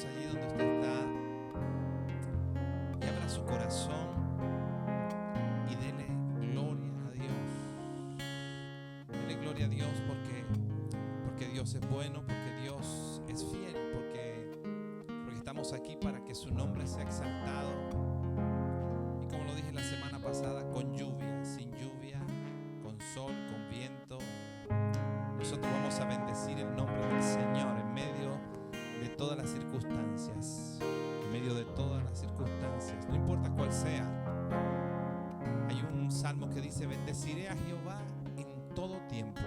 allí donde usted está y abra su corazón y dele gloria a Dios. Dele gloria a Dios porque Dios es bueno, porque Dios es fiel, porque estamos aquí para que su nombre sea exaltado. Y como lo dije la semana pasada, con lluvia, sin lluvia, con sol, con viento, nosotros vamos a bendecir el nombre del Señor en medio de todas las circunstancias. En medio de todas las circunstancias, no importa cuál sea. Hay un salmo que dice: bendeciré a Jehová en todo tiempo.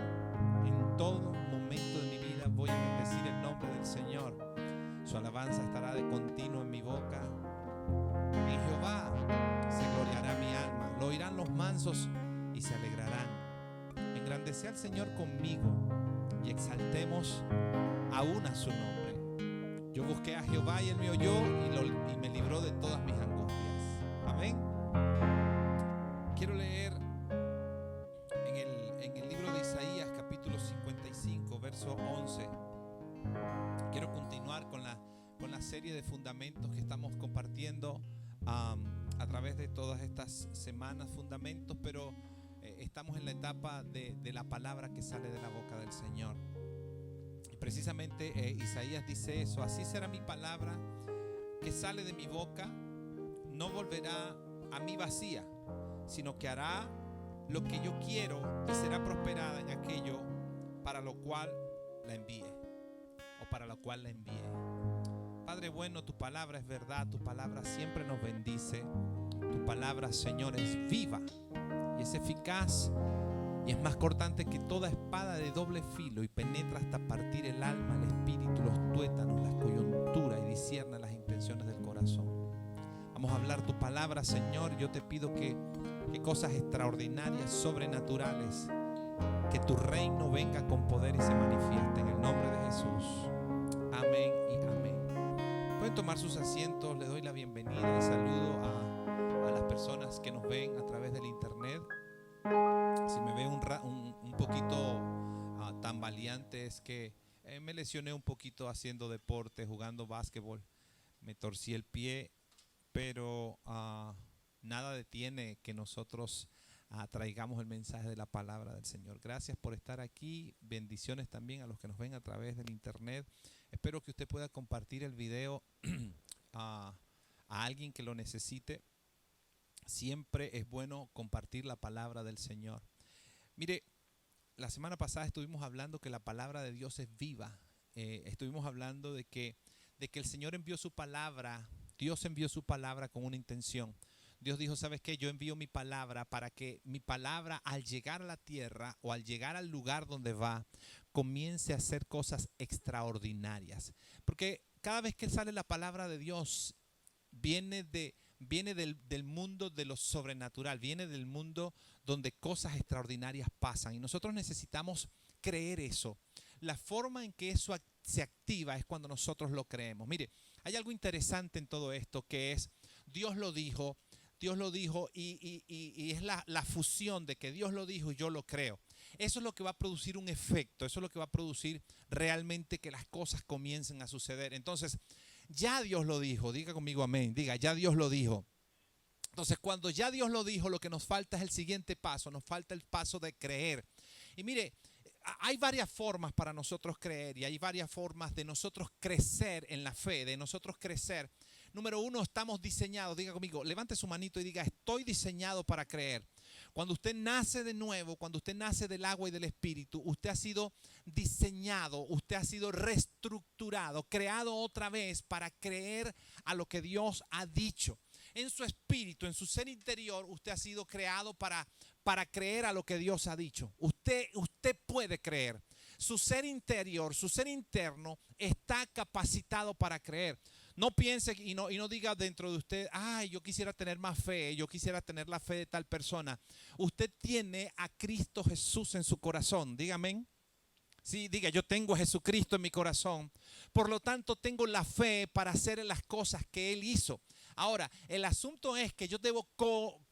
En todo momento de mi vida voy a bendecir el nombre del Señor. Su alabanza estará de continuo en mi boca. En Jehová se gloriará mi alma. Lo oirán los mansos y se alegrarán. Engrandece al Señor conmigo y exaltemos aún a su nombre. Yo busqué a Jehová y Él me oyó y me libró de todas mis angustias. Amén. Quiero leer en el libro de Isaías, capítulo 55, verso 11. Quiero continuar con la serie de fundamentos que estamos compartiendo a través de todas estas semanas, fundamentos, pero estamos en la etapa de la palabra que sale de la boca del Señor. Y precisamente Isaías dice eso: así será mi palabra que sale de mi boca, no volverá a mí vacía, sino que hará lo que yo quiero y será prosperada en aquello para lo cual la envíe, o para lo cual la envíe. Padre bueno, tu palabra es verdad, tu palabra siempre nos bendice. Tu palabra, Señor, es viva y es eficaz y es más cortante que toda espada de doble filo y penetra hasta partir el alma, el espíritu, los tuétanos, las coyunturas y discierne las intenciones del corazón. Vamos a hablar tu palabra, Señor. Yo te pido que cosas extraordinarias, sobrenaturales, que tu reino venga con poder y se manifieste en el nombre de Jesús. Amén y amén. Pueden tomar sus asientos. Les doy la bienvenida y saludo a las personas que nos ven a través del internet. Si me ven un poquito tambaleante, es que me lesioné un poquito haciendo deporte, jugando básquetbol. Me torcí el pie, pero nada detiene que nosotros traigamos el mensaje de la palabra del Señor. Gracias por estar aquí. Bendiciones también a los que nos ven a través del internet. Espero que usted pueda compartir el video a alguien que lo necesite. Siempre es bueno compartir la palabra del Señor. Mire, la semana pasada estuvimos hablando que la palabra de Dios es viva. Estuvimos hablando de que el Señor envió su palabra. Dios envió su palabra con una intención. Dios dijo: ¿sabes qué? Yo envío mi palabra para que mi palabra, al llegar a la tierra o al llegar al lugar donde va, comience a hacer cosas extraordinarias. Porque cada vez que sale la palabra de Dios, viene del mundo de lo sobrenatural, viene del mundo donde cosas extraordinarias pasan. Y nosotros necesitamos creer eso. La forma en que eso se activa es cuando nosotros lo creemos. Mire, hay algo interesante en todo esto, que es: Dios lo dijo y es la fusión de que Dios lo dijo y yo lo creo. Eso es lo que va a producir un efecto, eso es lo que va a producir realmente que las cosas comiencen a suceder. Entonces, ya Dios lo dijo. Diga conmigo amén. Diga, ya Dios lo dijo. Entonces, cuando ya Dios lo dijo, lo que nos falta es el siguiente paso. Nos falta el paso de creer. Y mire, hay varias formas para nosotros creer y hay varias formas de nosotros crecer en la fe, de nosotros crecer. Número uno, estamos diseñados. Diga conmigo, levante su manito y diga: estoy diseñado para creer. Cuando usted nace de nuevo, cuando usted nace del agua y del espíritu, usted ha sido diseñado, usted ha sido reestructurado, creado otra vez para creer a lo que Dios ha dicho. En su espíritu, en su ser interior, usted ha sido creado para creer a lo que Dios ha dicho. Usted puede creer. Su ser interior, su ser interno está capacitado para creer. No piense y no diga dentro de usted: ay, yo quisiera tener más fe, yo quisiera tener la fe de tal persona. Usted tiene a Cristo Jesús en su corazón. Dígame. Sí, diga: yo tengo a Jesucristo en mi corazón. Por lo tanto, tengo la fe para hacer las cosas que Él hizo. Ahora, el asunto es que yo debo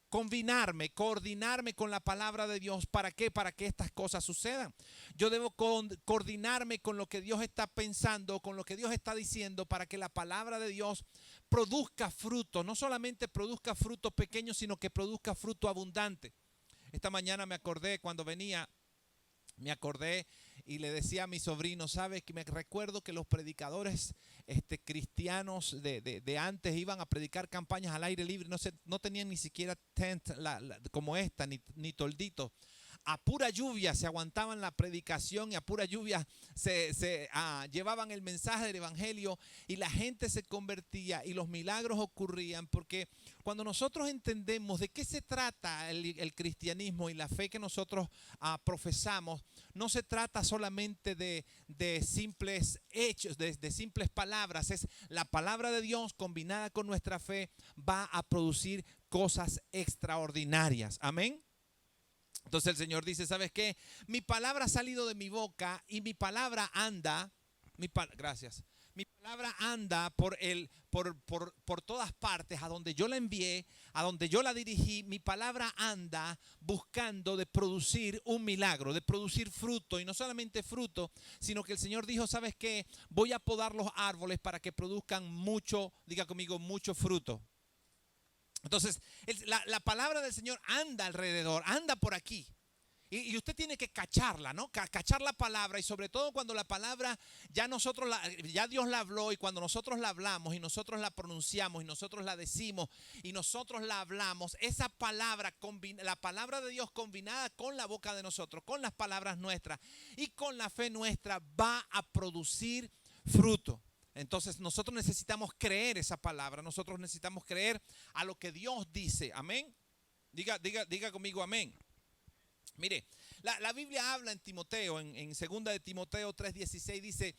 coordinarme con la palabra de Dios. ¿Para qué? Para que estas cosas sucedan. Yo debo coordinarme con lo que Dios está pensando, con lo que Dios está diciendo, para que la palabra de Dios produzca fruto. No solamente produzca fruto pequeño, sino que produzca fruto abundante. Esta mañana me acordé cuando venía, y le decía a mi sobrino, ¿sabes? Que me recuerdo que los predicadores cristianos de antes iban a predicar campañas al aire libre, no tenían ni siquiera tent como esta, ni toldito. A pura lluvia se aguantaban la predicación y a pura lluvia llevaban el mensaje del evangelio y la gente se convertía y los milagros ocurrían, porque cuando nosotros entendemos de qué se trata el cristianismo y la fe que nosotros profesamos, no se trata solamente de simples hechos, de simples palabras. Es la palabra de Dios combinada con nuestra fe va a producir cosas extraordinarias. Amén. Entonces el Señor dice, ¿sabes qué? Mi palabra ha salido de mi boca y mi palabra anda, gracias. Mi palabra anda por todas partes, a donde yo la envié, a donde yo la dirigí. Mi palabra anda buscando de producir un milagro, de producir fruto. Y no solamente fruto, sino que el Señor dijo, ¿sabes qué? Voy a podar los árboles para que produzcan mucho, diga conmigo, mucho fruto. Entonces, la palabra del Señor anda alrededor, anda por aquí. Y usted tiene que cacharla, ¿no? Cachar la palabra, y sobre todo cuando la palabra ya Dios la habló, y cuando nosotros la hablamos y nosotros la pronunciamos y nosotros la decimos y nosotros la hablamos, esa palabra, la palabra de Dios combinada con la boca de nosotros, con las palabras nuestras y con la fe nuestra, va a producir fruto. Entonces nosotros necesitamos creer esa palabra, nosotros necesitamos creer a lo que Dios dice. Amén. Diga conmigo amén. Mire, la Biblia habla en Timoteo, en 2 de Timoteo 3:16, dice,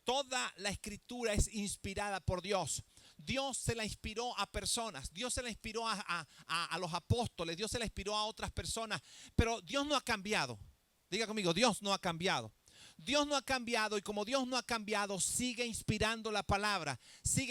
toda la escritura es inspirada por Dios. Dios se la inspiró a personas, Dios se la inspiró a los apóstoles, Dios se la inspiró a otras personas, pero Dios no ha cambiado. Diga conmigo, Dios no ha cambiado. Dios no ha cambiado, y como Dios no ha cambiado, sigue inspirando la palabra.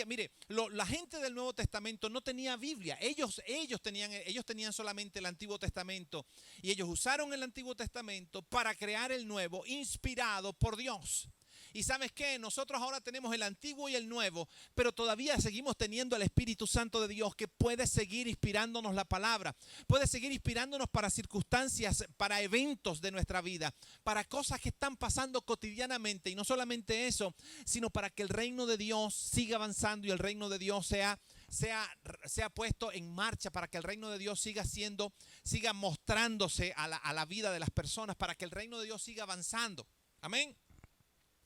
Mire, la gente del Nuevo Testamento no tenía Biblia. Ellos tenían solamente el Antiguo Testamento, y ellos usaron el Antiguo Testamento para crear el Nuevo, inspirado por Dios. Y ¿sabes qué? Nosotros ahora tenemos el Antiguo y el Nuevo, pero todavía seguimos teniendo el Espíritu Santo de Dios, que puede seguir inspirándonos la palabra, puede seguir inspirándonos para circunstancias, para eventos de nuestra vida, para cosas que están pasando cotidianamente. Y no solamente eso, sino para que el reino de Dios siga avanzando y el reino de Dios sea puesto en marcha, para que el reino de Dios siga mostrándose a la vida de las personas, para que el reino de Dios siga avanzando. Amén.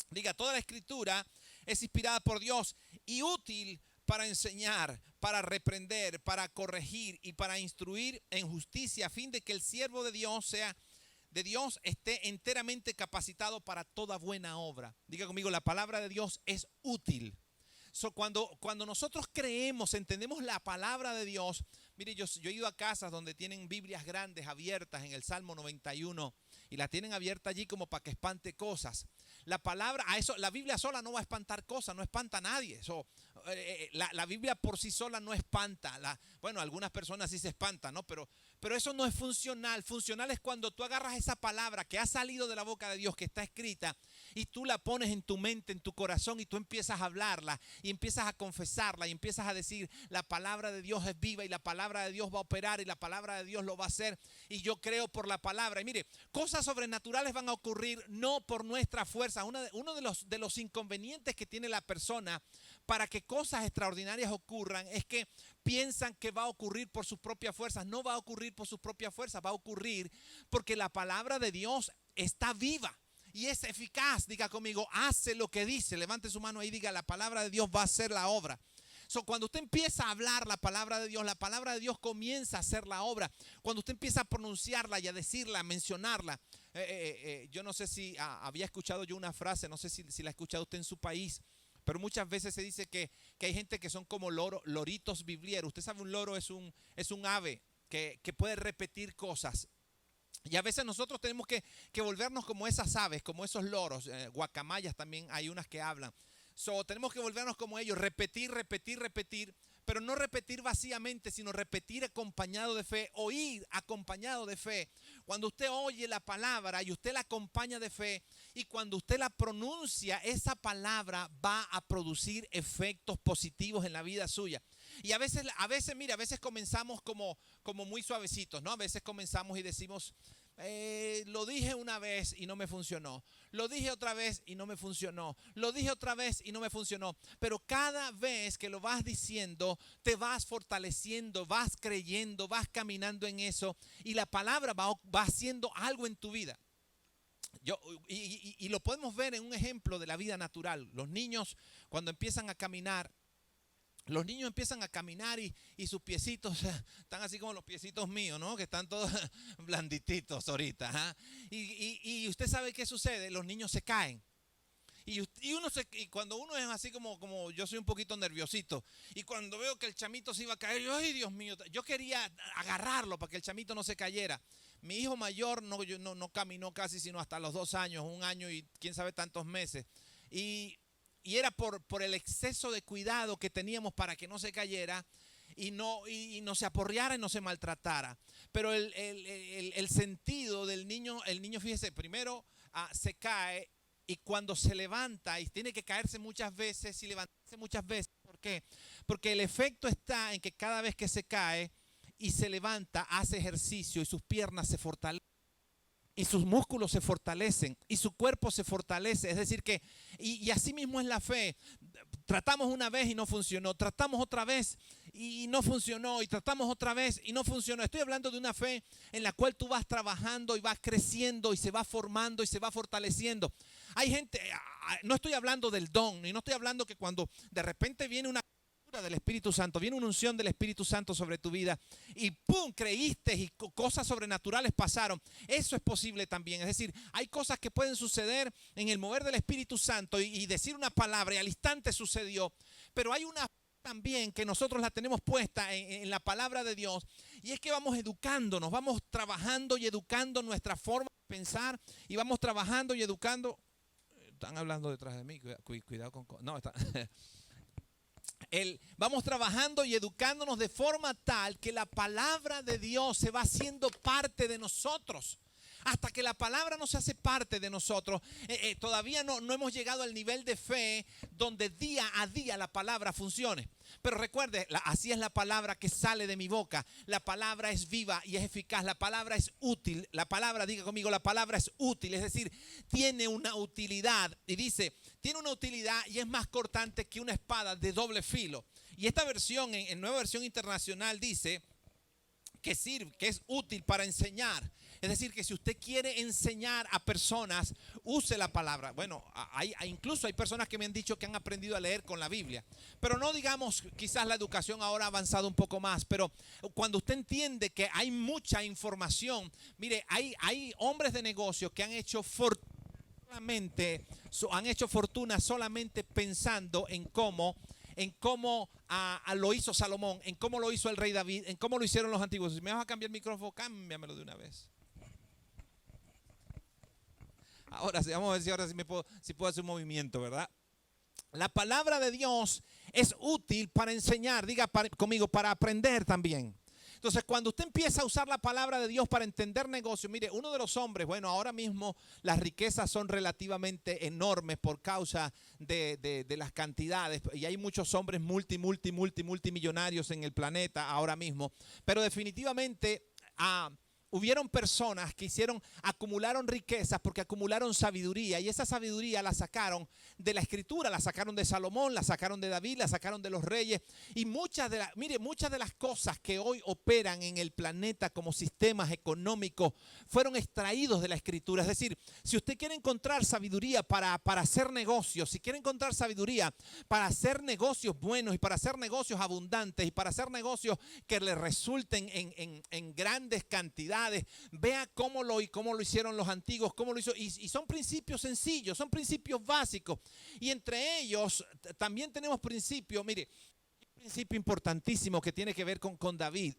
Diga, toda la escritura es inspirada por Dios y útil para enseñar, para reprender, para corregir y para instruir en justicia, a fin de que el siervo de Dios esté enteramente capacitado para toda buena obra. Diga conmigo, la palabra de Dios es útil. Cuando nosotros entendemos la palabra de Dios, mire, yo he ido a casas donde tienen Biblias grandes abiertas en el Salmo 91 y la tienen abierta allí como para que espante cosas. La Biblia sola no va a espantar cosas, no espanta a nadie. La Biblia por sí sola no espanta. Bueno, algunas personas sí se espantan, ¿no? Pero eso no es funcional. Funcional es cuando tú agarras esa palabra que ha salido de la boca de Dios, que está escrita, y tú la pones en tu mente, en tu corazón, y tú empiezas a hablarla y empiezas a confesarla y empiezas a decir, la palabra de Dios es viva y la palabra de Dios va a operar y la palabra de Dios lo va a hacer, y yo creo por la palabra. Y mire, cosas sobrenaturales van a ocurrir no por nuestra fuerza. Uno de los inconvenientes que tiene la persona para que cosas extraordinarias ocurran es que piensan que va a ocurrir por sus propias fuerzas. No va a ocurrir por sus propias fuerzas, va a ocurrir porque la palabra de Dios está viva y es eficaz. Diga conmigo, hace lo que dice. Levante su mano ahí y diga, la palabra de Dios va a hacer la obra. Cuando usted empieza a hablar la palabra de Dios comienza a hacer la obra. Cuando usted empieza a pronunciarla y a decirla, a mencionarla. Yo no sé si había escuchado yo una frase, no sé si la ha escuchado usted en su país, pero muchas veces se dice que hay gente que son como loritos biblieros. Usted sabe, un loro es un ave que puede repetir cosas. Y a veces nosotros tenemos que volvernos como esas aves, como esos loros. Guacamayas también hay unas que hablan. Tenemos que volvernos como ellos, repetir, pero no repetir vacíamente, sino repetir acompañado de fe, oír acompañado de fe. Cuando usted oye la palabra y usted la acompaña de fe, y cuando usted la pronuncia, esa palabra va a producir efectos positivos en la vida suya. Y a veces, mira, a veces comenzamos como muy suavecitos, ¿no? A veces comenzamos y decimos, lo dije una vez y no me funcionó. Lo dije otra vez y no me funcionó. Lo dije otra vez y no me funcionó. Pero cada vez que lo vas diciendo, te vas fortaleciendo, vas creyendo, vas caminando en eso. Y la palabra va haciendo algo en tu vida. Y lo podemos ver en un ejemplo de la vida natural. Los niños, cuando empiezan a caminar, y sus piecitos están así como los piecitos míos, ¿no? Que están todos blandititos ahorita. Y usted sabe qué sucede, los niños se caen. Y cuando uno es así como yo soy un poquito nerviosito, y cuando veo que el chamito se iba a caer, ay Dios mío, yo quería agarrarlo para que el chamito no se cayera. Mi hijo mayor no caminó casi sino hasta los 2 años, 1 año y quién sabe tantos meses. Y era por el exceso de cuidado que teníamos para que no se cayera y no se aporreara y no se maltratara. Pero el sentido del niño, el niño, fíjese, primero se cae, y cuando se levanta, y tiene que caerse muchas veces y levantarse muchas veces. ¿Por qué? Porque el efecto está en que cada vez que se cae y se levanta, hace ejercicio y sus piernas se fortalecen. Y sus músculos se fortalecen y su cuerpo se fortalece. Es decir que, y así mismo es la fe. Tratamos una vez y no funcionó. Tratamos otra vez y no funcionó. Y tratamos otra vez y no funcionó. Estoy hablando de una fe en la cual tú vas trabajando y vas creciendo y se va formando y se va fortaleciendo. Hay gente, no estoy hablando del don, y no estoy hablando que cuando de repente viene una del Espíritu Santo, viene una unción del Espíritu Santo sobre tu vida y ¡pum! Creíste y cosas sobrenaturales pasaron. Eso es posible también. Es decir, hay cosas que pueden suceder en el mover del Espíritu Santo y decir una palabra y al instante sucedió. Pero hay una también que nosotros la tenemos puesta en la palabra de Dios, y es que vamos educándonos, vamos trabajando y educando nuestra forma de pensar, y vamos trabajando y educando. Están hablando detrás de mí, cuidado con... No, está... Vamos trabajando y educándonos de forma tal que la palabra de Dios se va haciendo parte de nosotros. Hasta que la palabra no se hace parte de nosotros, todavía no hemos llegado al nivel de fe donde día a día la palabra funcione. Pero recuerde, así es la palabra que sale de mi boca. La palabra es viva y es eficaz. La palabra es útil. La palabra, diga conmigo, la palabra es útil. Es decir, tiene una utilidad. Y dice, tiene una utilidad y es más cortante que una espada de doble filo. Y esta versión, en Nueva Versión Internacional, dice que sirve, que es útil para enseñar. Es decir, que si usted quiere enseñar a personas, use la palabra. Bueno, incluso hay personas que me han dicho que han aprendido a leer con la Biblia. Pero no digamos, quizás la educación ahora ha avanzado un poco más. Pero cuando usted entiende que hay mucha información, mire, hay hombres de negocio que han hecho fortuna solamente pensando en cómo lo hizo Salomón, en cómo lo hizo el rey David, en cómo lo hicieron los antiguos. Si me vas a cambiar el micrófono, cámbiamelo de una vez. Ahora sí, vamos a ver si puedo hacer un movimiento, ¿verdad? La palabra de Dios es útil para enseñar, diga conmigo, para aprender también. Entonces, cuando usted empieza a usar la palabra de Dios para entender negocios, mire, uno de los hombres, bueno, ahora mismo las riquezas son relativamente enormes por causa de las cantidades, y hay muchos hombres multimillonarios en el planeta ahora mismo, pero definitivamente hubieron personas que acumularon riquezas porque acumularon sabiduría, y esa sabiduría la sacaron de la Escritura, la sacaron de Salomón, la sacaron de David, la sacaron de los reyes, y muchas de las cosas que hoy operan en el planeta como sistemas económicos fueron extraídos de la Escritura. Es decir, si usted quiere encontrar sabiduría para hacer negocios, si quiere encontrar sabiduría para hacer negocios buenos y para hacer negocios abundantes y para hacer negocios que le resulten en grandes cantidades, vea cómo lo hicieron los antiguos, cómo lo hizo, y son principios sencillos, son principios básicos, y entre ellos también tenemos principios. Mire, un principio importantísimo que tiene que ver con David,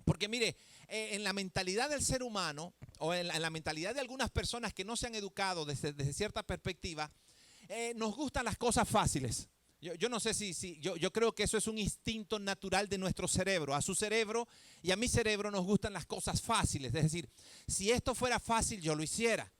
porque mire, en la mentalidad del ser humano, o en la mentalidad de algunas personas que no se han educado desde cierta perspectiva, nos gustan las cosas fáciles. Yo no sé yo creo que eso es un instinto natural de nuestro cerebro. A su cerebro y a mi cerebro nos gustan las cosas fáciles. Es decir, si esto fuera fácil, yo lo hiciera.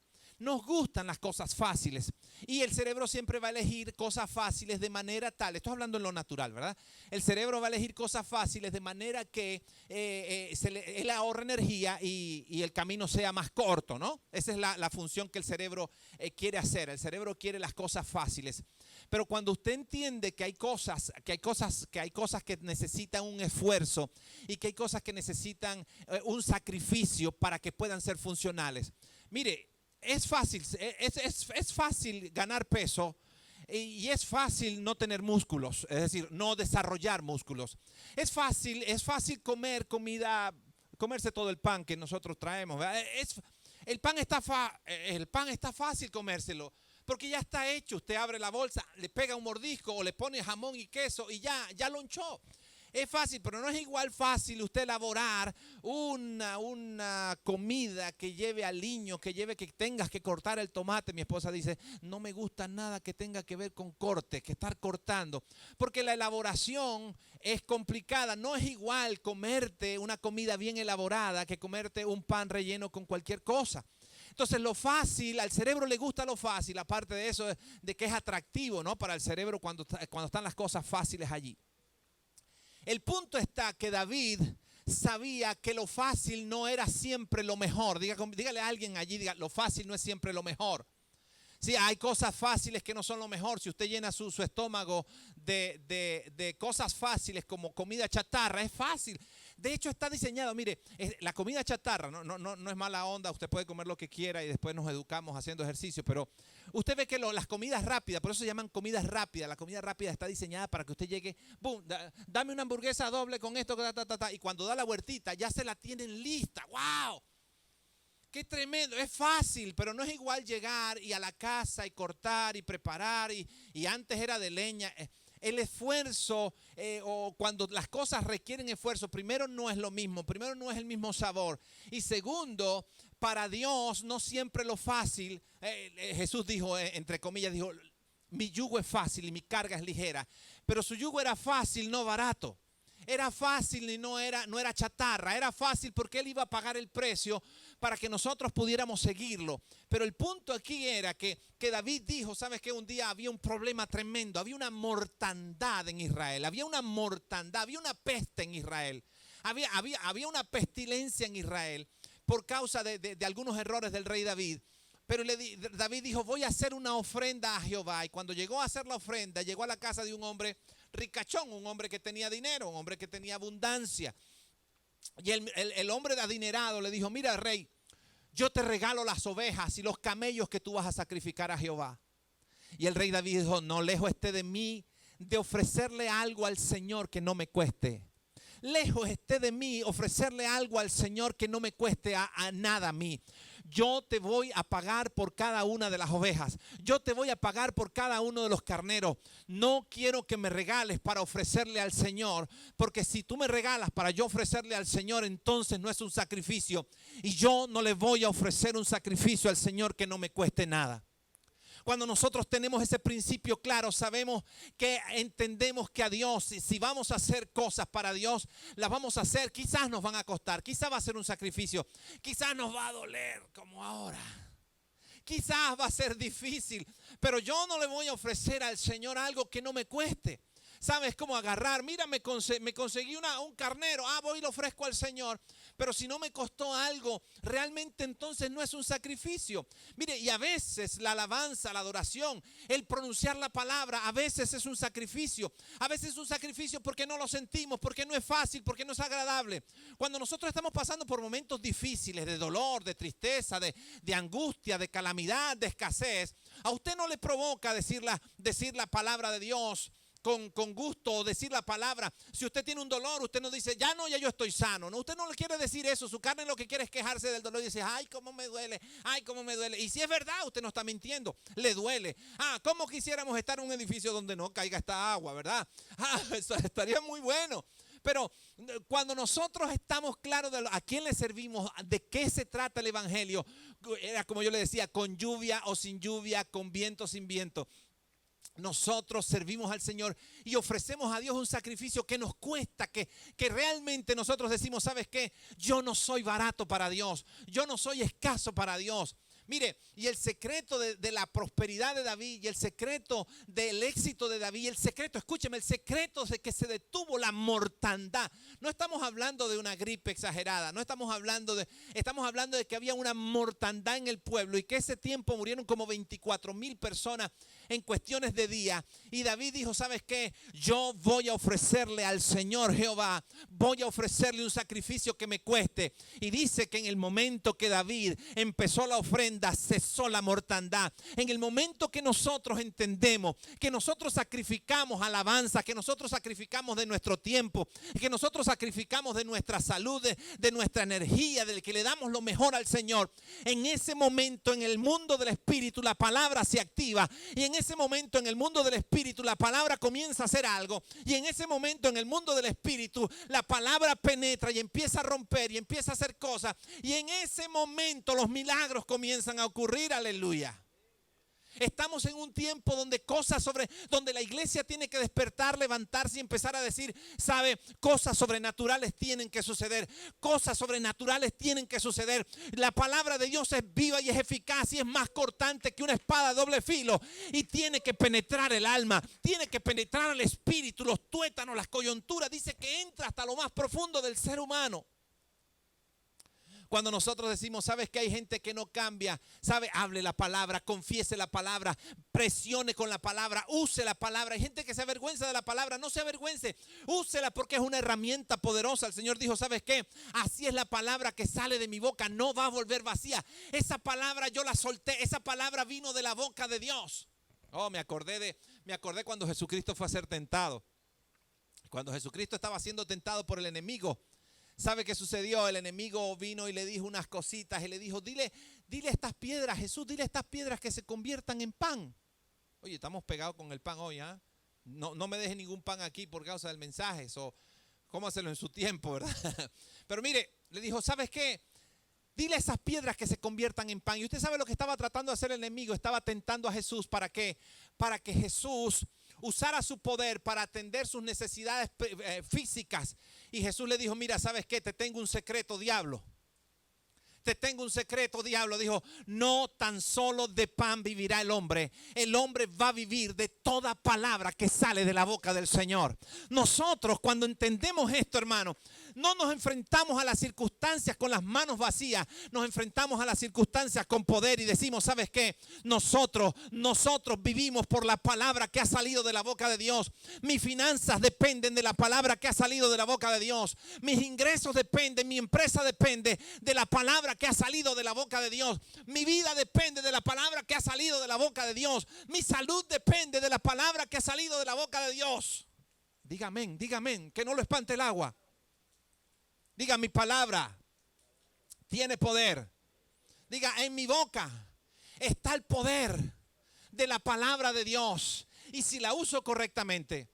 Nos gustan las cosas fáciles y el cerebro siempre va a elegir cosas fáciles de manera tal, estoy hablando en lo natural, ¿verdad? El cerebro va a elegir cosas fáciles de manera que él ahorra energía y el camino sea más corto, ¿no? Esa es la función que el cerebro quiere hacer. El cerebro quiere las cosas fáciles. Pero cuando usted entiende que hay cosas que necesitan un esfuerzo y que hay cosas que necesitan un sacrificio para que puedan ser funcionales. Mire, es fácil ganar peso y es fácil no tener músculos, es decir, no desarrollar músculos. Es fácil comerse todo el pan que nosotros traemos, ¿verdad? El pan está fácil comérselo porque ya está hecho. Usted abre la bolsa, le pega un mordisco o le pone jamón y queso y ya lonchó. Es fácil, pero no es igual fácil usted elaborar una comida que lleve aliño, que tengas que cortar el tomate. Mi esposa dice, no me gusta nada que tenga que ver con corte, que estar cortando. Porque la elaboración es complicada. No es igual comerte una comida bien elaborada que comerte un pan relleno con cualquier cosa. Entonces lo fácil, al cerebro le gusta lo fácil, aparte de eso, de que es atractivo, ¿no? Para el cerebro cuando están las cosas fáciles allí. El punto está que David sabía que lo fácil no era siempre lo mejor. Dígale a alguien allí, lo fácil no es siempre lo mejor. Sí, hay cosas fáciles que no son lo mejor. Si usted llena su estómago de cosas fáciles como comida chatarra, es fácil. De hecho está diseñado, mire, la comida chatarra no es mala onda, usted puede comer lo que quiera y después nos educamos haciendo ejercicio, pero usted ve que las comidas rápidas, por eso se llaman comidas rápidas, la comida rápida está diseñada para que usted llegue, boom, dame una hamburguesa doble con esto, y cuando da la vueltita ya se la tienen lista. ¡Wow! ¡Qué tremendo! Es fácil, pero no es igual llegar y a la casa y cortar y preparar y antes era de leña. El esfuerzo o cuando las cosas requieren esfuerzo, primero no es lo mismo, primero no es el mismo sabor y segundo, para Dios no siempre lo fácil. Jesús dijo, entre comillas, dijo, mi yugo es fácil y mi carga es ligera, pero su yugo era fácil, no barato. Era fácil y no era chatarra, era fácil porque él iba a pagar el precio para que nosotros pudiéramos seguirlo. Pero el punto aquí era que David dijo, ¿sabes qué? Un día había un problema tremendo, había una mortandad en Israel, había una peste en Israel, había una pestilencia en Israel por causa de algunos errores del rey David. Pero David dijo, voy a hacer una ofrenda a Jehová. Y cuando llegó a hacer la ofrenda, llegó a la casa de un hombre ricachón, un hombre que tenía dinero, un hombre que tenía abundancia. Y el hombre de adinerado le dijo, mira rey, yo te regalo las ovejas y los camellos que tú vas a sacrificar a Jehová. Y el rey David dijo, no lejos esté de mí de ofrecerle algo al Señor que no me cueste. Lejos esté de mí ofrecerle algo al Señor que no me cueste a nada a mí. Yo te voy a pagar por cada una de las ovejas. Yo te voy a pagar por cada uno de los carneros. No quiero que me regales para ofrecerle al Señor, porque si tú me regalas para yo ofrecerle al Señor, entonces no es un sacrificio. Y yo no le voy a ofrecer un sacrificio al Señor que no me cueste nada. Cuando nosotros tenemos ese principio claro, sabemos que entendemos que a Dios, si vamos a hacer cosas para Dios, las vamos a hacer. Quizás nos van a costar, quizás va a ser un sacrificio, quizás nos va a doler como ahora. Quizás va a ser difícil, pero yo no le voy a ofrecer al Señor algo que no me cueste. ¿Sabes cómo agarrar? Mira, me conseguí un carnero. Voy y lo ofrezco al Señor. Pero si no me costó algo, realmente entonces no es un sacrificio. Mire, y a veces la alabanza, la adoración, el pronunciar la palabra, a veces es un sacrificio. A veces es un sacrificio porque no lo sentimos, porque no es fácil, porque no es agradable. Cuando nosotros estamos pasando por momentos difíciles, de dolor, de tristeza, de angustia, de calamidad, de escasez, a usted no le provoca decir la palabra de Dios con gusto o decir la palabra. Si usted tiene un dolor, usted no dice, ya yo estoy sano. No, usted no le quiere decir eso. Su carne lo que quiere es quejarse del dolor y dice, ay, cómo me duele, ay, cómo me duele. Y si es verdad, usted no está mintiendo, le duele. Cómo quisiéramos estar en un edificio donde no caiga esta agua, ¿verdad? Eso estaría muy bueno. Pero cuando nosotros estamos claros de a quién le servimos, de qué se trata el evangelio, era como yo le decía, con lluvia o sin lluvia, con viento o sin viento. nosotros servimos al Señor y ofrecemos a Dios un sacrificio que nos cuesta, que realmente nosotros decimos, ¿sabes qué? Yo no soy barato para Dios, yo no soy escaso para Dios. Mire, y el secreto de la prosperidad de David y el secreto del éxito de David, el secreto, escúcheme, el secreto de que se detuvo la mortandad. No estamos hablando de una gripe exagerada, no estamos hablando de que había una mortandad en el pueblo y que ese tiempo murieron como 24,000 personas en cuestiones de día. Y David dijo, ¿sabes qué? Yo voy a ofrecerle al Señor Jehová, voy a ofrecerle un sacrificio que me cueste. Y dice que en el momento que David empezó la ofrenda, cesó la mortandad. En el momento que nosotros entendemos que nosotros sacrificamos alabanza, que nosotros sacrificamos de nuestro tiempo, que nosotros sacrificamos de nuestra salud, de nuestra energía, del que le damos lo mejor al Señor, en ese momento en el mundo del Espíritu la palabra se activa, y en ese momento en el mundo del Espíritu la palabra comienza a hacer algo, y en ese momento en el mundo del Espíritu la palabra penetra y empieza a romper y empieza a hacer cosas, y en ese momento los milagros comienzan a ocurrir, aleluya. Estamos en un tiempo donde la iglesia tiene que despertar, levantarse y empezar a decir, sabe, cosas sobrenaturales tienen que suceder, cosas sobrenaturales tienen que suceder. La palabra de Dios es viva y es eficaz y es más cortante que una espada de doble filo, y tiene que penetrar el alma, tiene que penetrar el espíritu, los tuétanos, las coyunturas. Dice que entra hasta lo más profundo del ser humano. Cuando nosotros decimos, ¿sabes que hay gente que no cambia? ¿Sabe? Hable la palabra, confiese la palabra, presione con la palabra, use la palabra. Hay gente que se avergüenza de la palabra, no se avergüence, úsela porque es una herramienta poderosa. El Señor dijo, ¿sabes qué? Así es la palabra que sale de mi boca, no va a volver vacía. Esa palabra yo la solté, esa palabra vino de la boca de Dios. Oh, me acordé cuando Jesucristo fue a ser tentado. Cuando Jesucristo estaba siendo tentado por el enemigo, ¿sabe qué sucedió? El enemigo vino y le dijo unas cositas y le dijo, dile a estas piedras, Jesús, dile a estas piedras que se conviertan en pan. Oye, estamos pegados con el pan hoy, ¿ah? No me deje ningún pan aquí por causa del mensaje, eso, cómaselo en su tiempo, ¿verdad? Pero mire, le dijo, ¿sabes qué? Dile a esas piedras que se conviertan en pan. Y usted sabe lo que estaba tratando de hacer el enemigo, estaba tentando a Jesús, ¿para qué? Para que Jesús usara su poder para atender sus necesidades físicas. Y Jesús le dijo, mira, ¿sabes qué? Te tengo un secreto, diablo. Te tengo un secreto, diablo. Dijo, no tan solo de pan vivirá el hombre va a vivir de toda palabra que sale de la boca del Señor. Nosotros cuando entendemos esto, hermano, no nos enfrentamos a las circunstancias con las manos vacías, nos enfrentamos a las circunstancias con poder y decimos, ¿sabes qué? Nosotros vivimos por la palabra que ha salido de la boca de Dios. Mis finanzas dependen de la palabra que ha salido de la boca de Dios. Mis ingresos dependen, mi empresa depende de la palabra que ha salido de la boca de Dios. Mi vida depende de la palabra que ha salido de la boca de Dios. Mi salud depende de la palabra que ha salido de la boca de Dios. Diga amén, que no lo espante el agua. Diga, mi palabra tiene poder. Diga, en mi boca está el poder de la palabra de Dios. Y si la uso correctamente.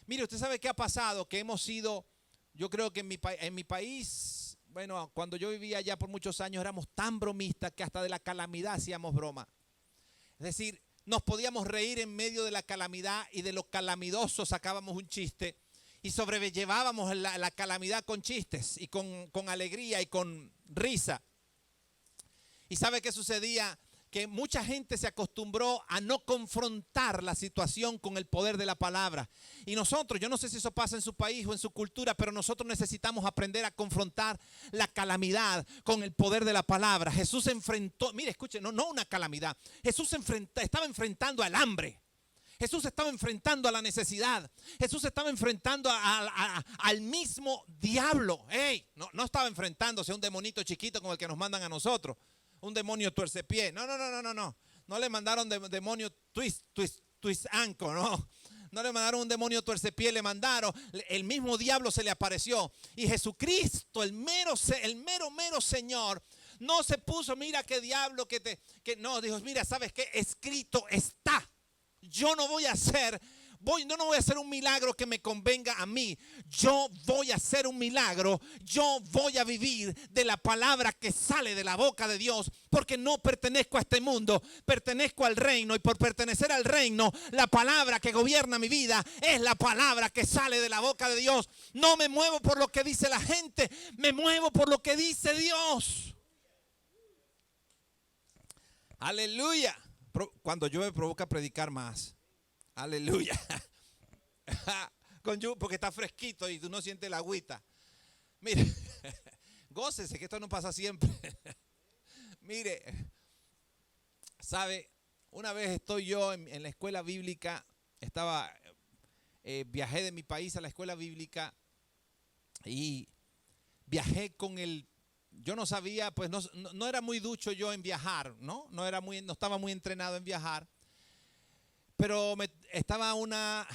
Mire, usted sabe qué ha pasado, que hemos sido, yo creo que en mi país, bueno, cuando yo vivía allá por muchos años éramos tan bromistas que hasta de la calamidad hacíamos broma. Es decir, nos podíamos reír en medio de la calamidad y de lo calamidoso sacábamos un chiste. Y sobrellevábamos la calamidad con chistes y con alegría y con risa. ¿Y sabe qué sucedía? Que mucha gente se acostumbró a no confrontar la situación con el poder de la palabra. Y nosotros, yo no sé si eso pasa en su país o en su cultura, pero nosotros necesitamos aprender a confrontar la calamidad con el poder de la palabra. Jesús se enfrentó, mire, escuche, no una calamidad. Jesús estaba enfrentando al hambre. Jesús estaba enfrentando a la necesidad. Jesús estaba enfrentando al mismo diablo. Hey, no estaba enfrentándose a un demonito chiquito como el que nos mandan a nosotros. Un demonio tuercepié. No. No le mandaron demonio twist ankle, no. No le mandaron un demonio tuercepié, le mandaron. El mismo diablo se le apareció. Y Jesucristo, el mero Señor, no se puso, mira qué diablo no, dijo, mira, ¿sabes qué? Escrito está. Yo no voy a hacer no voy a hacer un milagro que me convenga a mí. Yo voy a hacer un milagro. Yo voy a vivir de la palabra que sale de la boca de Dios, porque no pertenezco a este mundo, pertenezco al reino, y por pertenecer al reino, la palabra que gobierna mi vida es la palabra que sale de la boca de Dios. No me muevo por lo que dice la gente, me muevo por lo que dice Dios. Aleluya. Cuando llueve provoca predicar más. Aleluya. Porque está fresquito y tú no sientes la agüita. Mire, gócese que esto no pasa siempre. Mire, sabe, una vez estoy yo en la escuela bíblica, viajé de mi país a la escuela bíblica y viajé yo no sabía, pues no era muy ducho yo en viajar, ¿no? No estaba muy entrenado en viajar, pero estaba una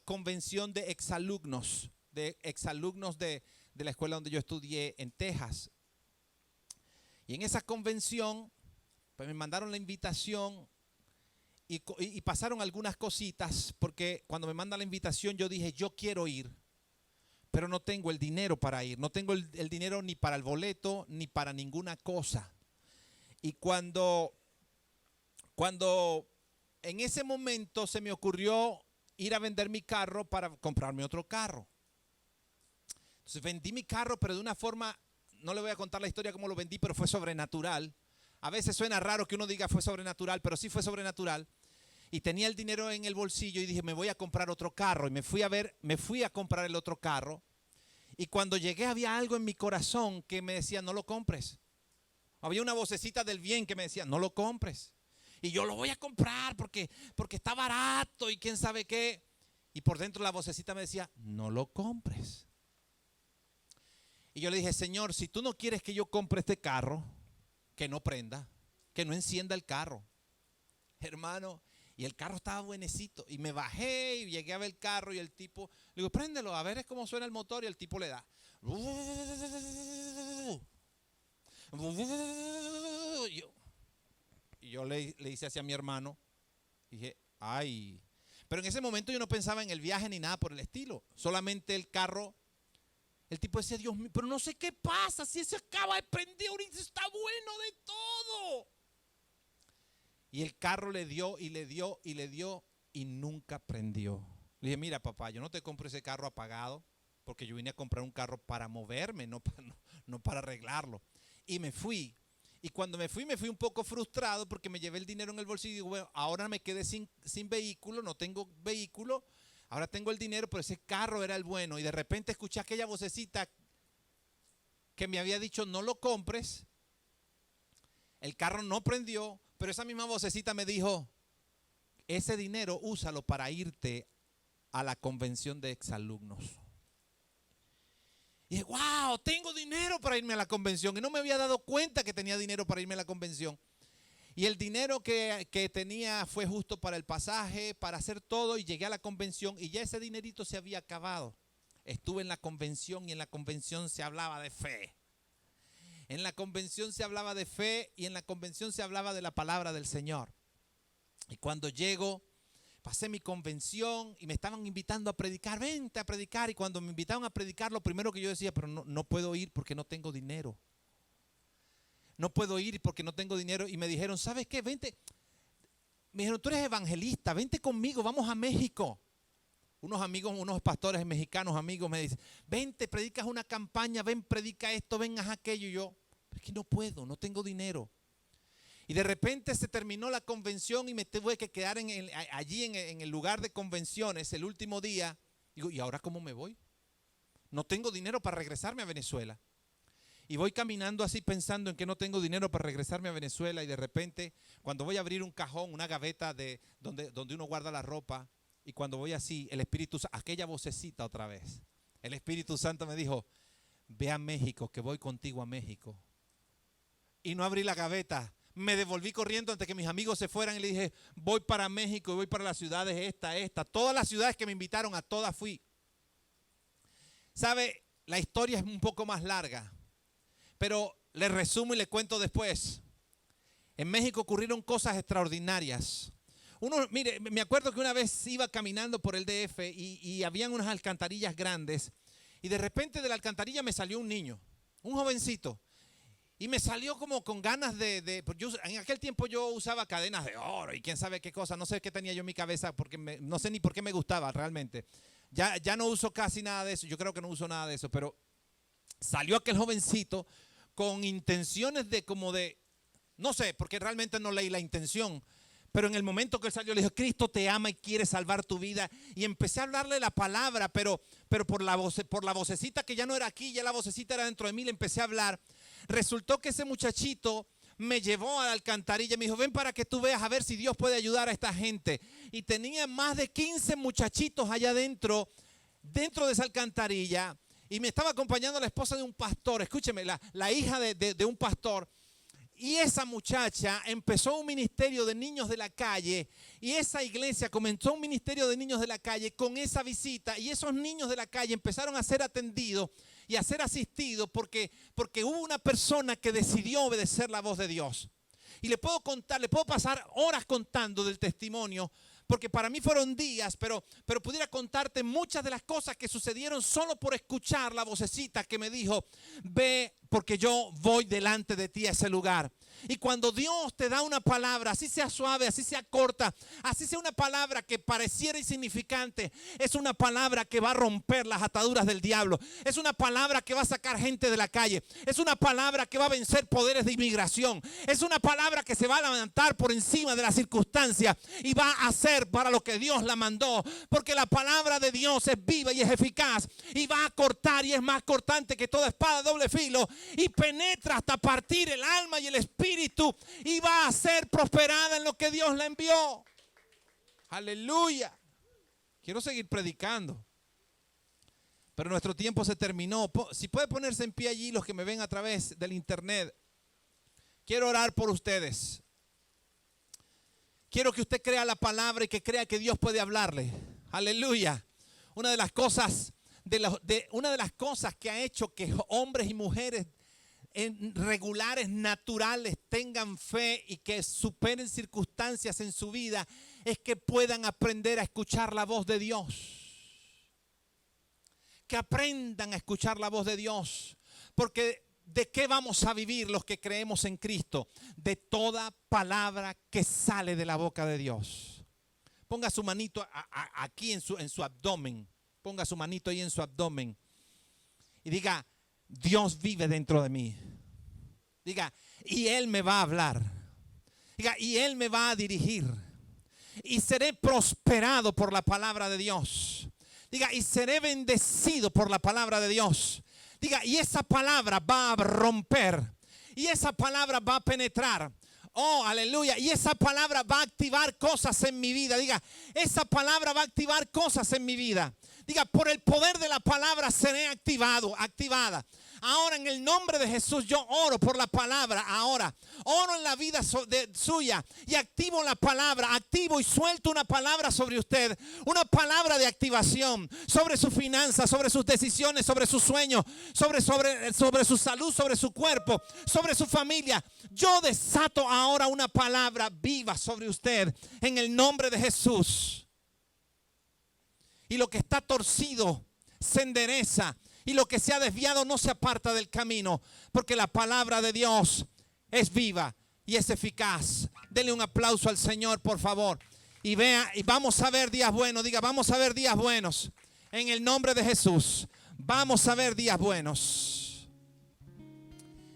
convención de exalumnos de la escuela donde yo estudié en Texas. Y en esa convención, pues me mandaron la invitación y pasaron algunas cositas, porque cuando me mandan la invitación yo dije, yo quiero ir, pero no tengo el dinero para ir. No tengo el dinero ni para el boleto, ni para ninguna cosa. Y cuando en ese momento se me ocurrió ir a vender mi carro para comprarme otro carro. Entonces vendí mi carro, pero de una forma, no le voy a contar la historia cómo lo vendí, pero fue sobrenatural. A veces suena raro que uno diga fue sobrenatural, pero sí fue sobrenatural. Y tenía el dinero en el bolsillo y dije, me voy a comprar otro carro. Y me fui a comprar el otro carro. Y cuando llegué había algo en mi corazón que me decía, no lo compres. Había una vocecita del bien que me decía, no lo compres. Y yo lo voy a comprar porque está barato y quién sabe qué. Y por dentro la vocecita me decía, no lo compres. Y yo le dije, Señor, si tú no quieres que yo compre este carro, que no prenda, que no encienda el carro. Hermano, y el carro estaba buenecito. Y me bajé y llegué a ver el carro y el tipo, le digo, préndelo, a ver cómo suena el motor. Y el tipo le da. Y yo le hice hacia mi hermano. Dije, ay. Pero en ese momento yo no pensaba en el viaje ni nada por el estilo. Solamente el carro. El tipo decía, Dios mío, pero no sé qué pasa. Si se acaba de prender ahorita, está bueno de todo. Y el carro le dio y le dio y le dio y nunca prendió. Le dije, mira papá, yo no te compro ese carro apagado, porque yo vine a comprar un carro para moverme, no para arreglarlo. Y me fui. Y cuando me fui un poco frustrado porque me llevé el dinero en el bolsillo y digo, bueno, ahora me quedé sin vehículo, no tengo vehículo, ahora tengo el dinero, pero ese carro era el bueno. Y de repente escuché aquella vocecita que me había dicho, no lo compres. El carro no prendió, pero esa misma vocecita me dijo, ese dinero úsalo para irte a la convención de exalumnos. Y dije, wow, tengo dinero para irme a la convención. Y no me había dado cuenta que tenía dinero para irme a la convención. Y el dinero que tenía fue justo para el pasaje, para hacer todo. Y llegué a la convención y ya ese dinerito se había acabado. Estuve en la convención y en la convención se hablaba de fe. En la convención se hablaba de fe y en la convención se hablaba de la palabra del Señor. Y cuando llego, pasé mi convención y me estaban invitando a predicar, vente a predicar. Y cuando me invitaban a predicar, lo primero que yo decía, pero no puedo ir porque no tengo dinero. No puedo ir porque no tengo dinero. Y me dijeron, ¿sabes qué? Vente. Me dijeron, tú eres evangelista, vente conmigo, vamos a México. Unos amigos, unos pastores mexicanos amigos me dicen, vente, predicas una campaña, ven, predica esto, ven, haz aquello. Y yo, es que no puedo, no tengo dinero. Y de repente se terminó la convención y me tuve que quedar allí en el lugar de convenciones el último día. Digo, ¿y ahora cómo me voy? No tengo dinero para regresarme a Venezuela. Y voy caminando así pensando en que no tengo dinero para regresarme a Venezuela. Y de repente, cuando voy a abrir un cajón, una gaveta donde uno guarda la ropa, y cuando voy así, el Espíritu, aquella vocecita otra vez, el Espíritu Santo me dijo, ve a México, que voy contigo a México. Y no abrí la gaveta. Me devolví corriendo antes que mis amigos se fueran y le dije, voy para México y voy para las ciudades esta. Todas las ciudades que me invitaron, a todas fui. ¿Sabe? La historia es un poco más larga, pero le resumo y le cuento después. En México ocurrieron cosas extraordinarias. Mire, me acuerdo que una vez iba caminando por el DF y habían unas alcantarillas grandes y de repente de la alcantarilla me salió un niño, un jovencito. Y me salió como con ganas en aquel tiempo yo usaba cadenas de oro y quién sabe qué cosa, no sé qué tenía yo en mi cabeza, porque no sé ni por qué me gustaba realmente. Ya no uso casi nada de eso, yo creo que no uso nada de eso, pero salió aquel jovencito con intenciones no sé, porque realmente no leí la intención. Pero en el momento que él salió le dijo, Cristo te ama y quiere salvar tu vida. Y empecé a hablarle la palabra, pero por la vocecita que ya no era aquí, ya la vocecita era dentro de mí, le empecé a hablar. Resultó que ese muchachito me llevó a la alcantarilla y me dijo, ven para que tú veas a ver si Dios puede ayudar a esta gente. Y tenía más de 15 muchachitos allá dentro de esa alcantarilla. Y me estaba acompañando la esposa de un pastor, escúcheme, la hija de un pastor. Y esa muchacha empezó un ministerio de niños de la calle y esa iglesia comenzó un ministerio de niños de la calle con esa visita y esos niños de la calle empezaron a ser atendidos y a ser asistidos porque hubo una persona que decidió obedecer la voz de Dios. Y le puedo pasar horas contando del testimonio porque para mí fueron días, pero pudiera contarte muchas de las cosas que sucedieron solo por escuchar la vocecita que me dijo, ve porque yo voy delante de ti a ese lugar. Y cuando Dios te da una palabra, así sea suave, así sea corta, así sea una palabra que pareciera insignificante, es una palabra que va a romper las ataduras del diablo. Es una palabra que va a sacar gente de la calle. Es una palabra que va a vencer poderes de inmigración. Es una palabra que se va a levantar por encima de las circunstancias y va a hacer para lo que Dios la mandó. Porque la palabra de Dios es viva y es eficaz y va a cortar y es más cortante que toda espada de doble filo y penetra hasta partir el alma y el espíritu y va a ser prosperada en lo que Dios la envió. Aleluya. Quiero seguir predicando, pero nuestro tiempo se terminó. Si puede ponerse en pie allí los que me ven a través del internet. Quiero orar por ustedes. Quiero que usted crea la palabra y que crea que Dios puede hablarle. Aleluya. Una de las cosas que ha hecho que hombres y mujeres regulares, naturales, tengan fe y que superen circunstancias en su vida es que puedan aprender a escuchar la voz de Dios. Que aprendan a escuchar la voz de Dios. Porque ¿de qué vamos a vivir los que creemos en Cristo? De toda palabra que sale de la boca de Dios. Ponga su manito aquí en su abdomen. Ponga su manito ahí en su abdomen. Y diga, Dios vive dentro de mí. Diga, y Él me va a hablar. Diga, y Él me va a dirigir. Y seré prosperado por la palabra de Dios. Diga, y seré bendecido por la palabra de Dios. Diga, y esa palabra va a romper. Y esa palabra va a penetrar. Oh, aleluya. Y esa palabra va a activar cosas en mi vida. Diga, esa palabra va a activar cosas en mi vida. Diga, por el poder de la palabra seré activada. Ahora en el nombre de Jesús yo oro por la palabra. Ahora oro en la vida suya y activo la palabra. Activo y suelto una palabra sobre usted. Una palabra de activación sobre su finanza, sobre sus decisiones, sobre sus sueños, sobre su salud, sobre su cuerpo, sobre su familia. Yo desato ahora una palabra viva sobre usted en el nombre de Jesús. Y lo que está torcido se endereza. Y lo que se ha desviado no se aparta del camino. Porque la palabra de Dios es viva y es eficaz. Denle un aplauso al Señor, por favor. Y vea, y vamos a ver días buenos. Diga, vamos a ver días buenos. En el nombre de Jesús. Vamos a ver días buenos.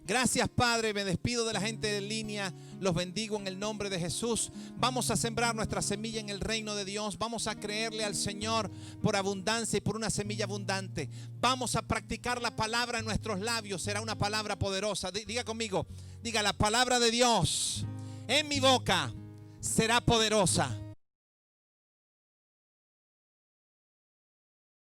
Gracias, Padre. Me despido de la gente en línea. Los bendigo en el nombre de Jesús. Vamos a sembrar nuestra semilla en el reino de Dios. Vamos a creerle al Señor por abundancia y por una semilla abundante. Vamos a practicar la palabra en nuestros labios. Será una palabra poderosa. Diga conmigo. Diga, la palabra de Dios en mi boca será poderosa.